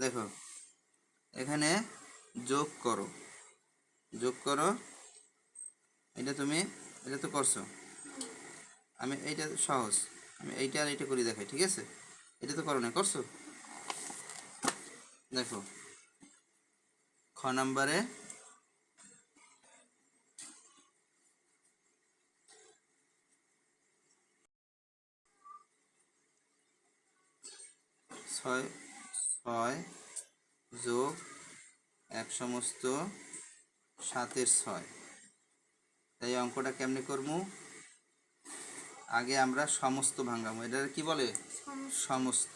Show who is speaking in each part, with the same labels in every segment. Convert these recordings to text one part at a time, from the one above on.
Speaker 1: দেখো এখানে যোগ করো, যোগ করো। এটা তো করছো। আমি এইটা সহজ, আমি এইটা আর এইটা করে দেখাই, ঠিক আছে? এটা তো করো না, করছো? দেখো খ নাম্বারে 6 যোগ 1/7। তাই অঙ্কটা কেমনে করবো? আগে আমরা সমস্ত ভাঙাবো। এটা কি বলে? সমস্ত।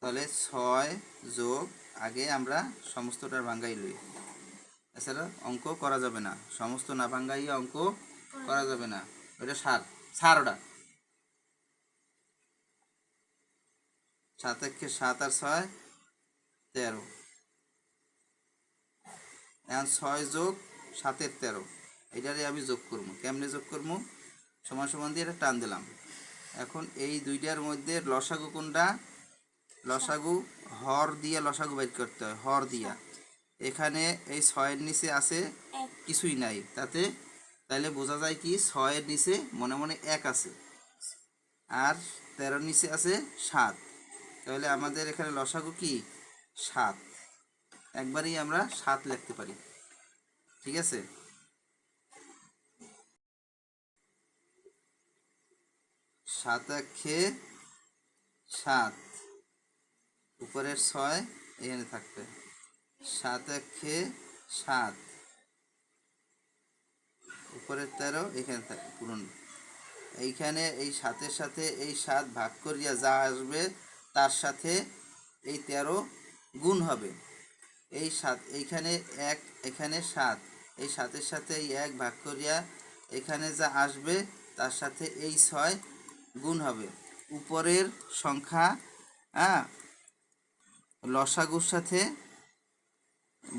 Speaker 1: তাহলে 6 যোগ, আগে আমরা সমস্তটা ভাঙাই লই, এছাড়া অঙ্ক করা যাবে না। সমস্ত না ভাঙাই অঙ্ক করা যাবে না। ওটা সার ওটা 7 একে 7 আর 6 13। এখন 6 যোগ 7 13, এটারে আমি যোগ করবো। কেমনে যোগ করবো? সমান সমান দিয়ে এটা টান দিলাম। এখন এই দুইটার মধ্যে লসাগু কোনটা? লসাগু হর দিয়া লসাগু বের করতে হয়, হর দিয়া। এখানে এই 6-এর নিচে আছে কিছুই নাই, তাইলে বোঝা যায় কি 6-এর নিচে মনে মনে 1 আছে, আর 13-র নিচে আছে 7। তাহলে আমাদের এখানে লসাগু কি? 7। একবারেই আমরা 7 লিখতে পারি, ঠিক আছে? 7 একে 7, উপরের 6 এখানে থাকবে। 7 একে 7, উপরের 13 এখানে থাকবে পূরণ। এইখানে এই 7-এর সাথে এই 7 ভাগ করিয়া যা আসবে তার সাথে এই 13 গুণ হবে। এই 7 এইখানে 1, এখানে 7, এই 7-এর সাথে এই 1 ভাগ করিয়া এখানে যা আসবে তার সাথে এই 6 গুণ হবে। উপরের সংখ্যা লসাগুর সাথে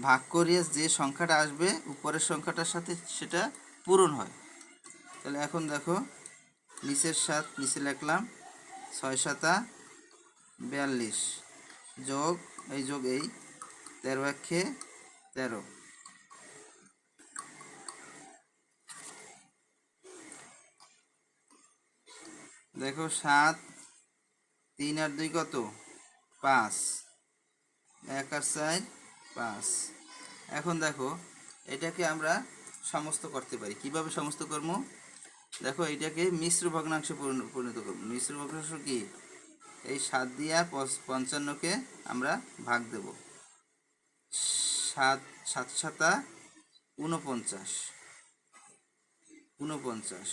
Speaker 1: ভাগ করিয়া যে সংখ্যাটা আসবে উপরের সংখ্যাটার সাথে সেটা পূরণ হয়। তাহলে এখন দেখো নিচের 7 নিচে লিখলাম, 6 7 42 যোগ এই 13 একে 13। দেখো 7, 3 আর 2 কত? 5, 1 আর 4 5। এখন দেখো এটাকে আমরা সমস্ত করতে পারি। কিভাবে সমস্ত করবো? দেখো এইটাকে মিশ্র ভগ্নাংশে পরিণত করব। মিশ্র ভগ্নাংশ কি? এই 7 দিয়া 55-কে আমরা ভাগ দেব। 7 7 7 49, 49,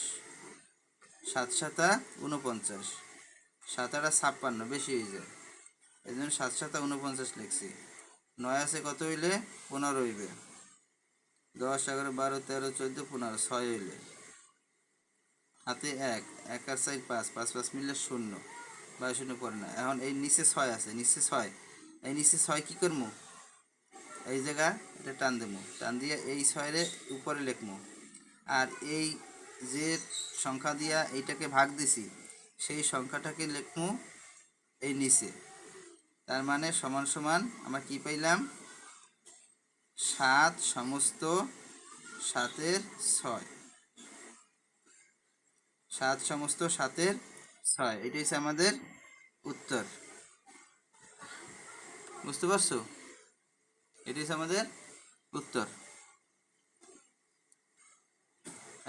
Speaker 1: 7 7 49, 7 8 56, বেশি হয়ে যায়, এই জন্য 7 7 49 লিখছি। 9 আছে কত হইলে? 15 হইবে। 10 11 12 13 14 15, 6 হইলে হাতে 1, 1 আর 4 5, 5 5 মিললে 0, 0 পড়ে না। এখন এই নিচে 6 আছে, নিচে 6, এই নিচে 6 কি করবো? এই জায়গা এটা টান দেবো, টান দিয়ে এই 6-রে উপরে লিখবো। আর এই যে সংখ্যা দিয়া এইটাকে ভাগ দিছি সেই সংখ্যাটাকে লিখবো এই নিচে। তার মানে সমান সমান আমরা কি পাইলাম? 7 সমস্ত 7-এর 6, 7 সমস্ত 7-এর 6, এটা হচ্ছে আমাদের উত্তর। বুঝতে পারছো? এটা হচ্ছে আমাদের উত্তর।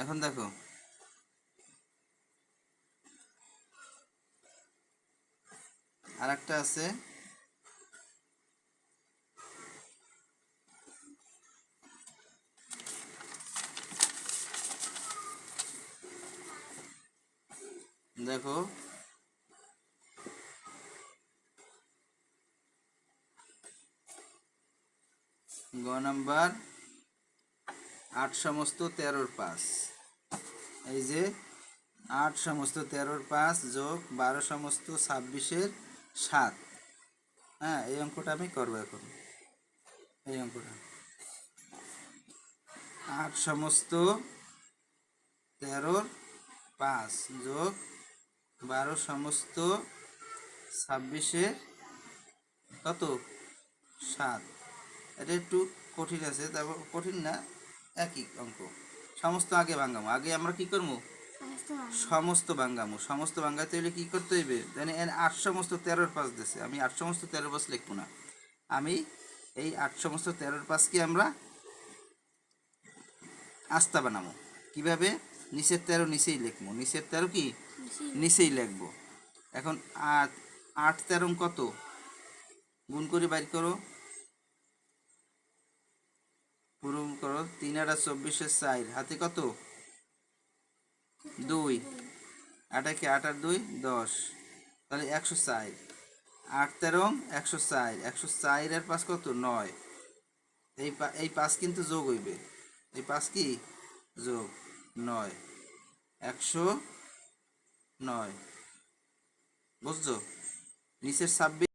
Speaker 1: এখন দেখো আর একটা আছে, দেখো গ নাম্বার 8 সমস্ত 13-র 5। এই যে 8 সমস্ত 13-র 5 যোগ 12 সমস্ত 26-এর 7। হ্যাঁ, এই অঙ্কটা আমি করবো এখন। এই অঙ্কটা 8 সমস্ত 13-র 5 যোগ 12 সমস্ত 26-এর কত 7। এটা একটু কঠিন আছে, তারপর কঠিন না, একই অঙ্ক। সমস্ত আগে ভাঙামো, আগে আমরা কি করবো সমস্ত ভাঙামো। সমস্ত ভাঙাতে হলে কি করতে হইবে জানি, 8 সমস্ত 13 দিছে, আমি 8 সমস্ত 13 লিখবো না, আমি এই 8 সমস্ত 13 কি আমরা আস্তা বানাবো। কিভাবে? নিচের 13 নিচেই লিখবো, নিচের 13 কি নিচেই লিখবো। এখন 8 8 13 কত, গুণ করে বাইর করো, পূরণ করো। 3 আর 24 4, হাতে কত 2, 8 কি 8 আর 2 10, তাহলে 104। 8 13 104, 104 আর 5 কত 9। এই 5 কিন্তু যোগ হইবে, এই 5 কি যোগ 9, 109। বুঝছো? নিচের 26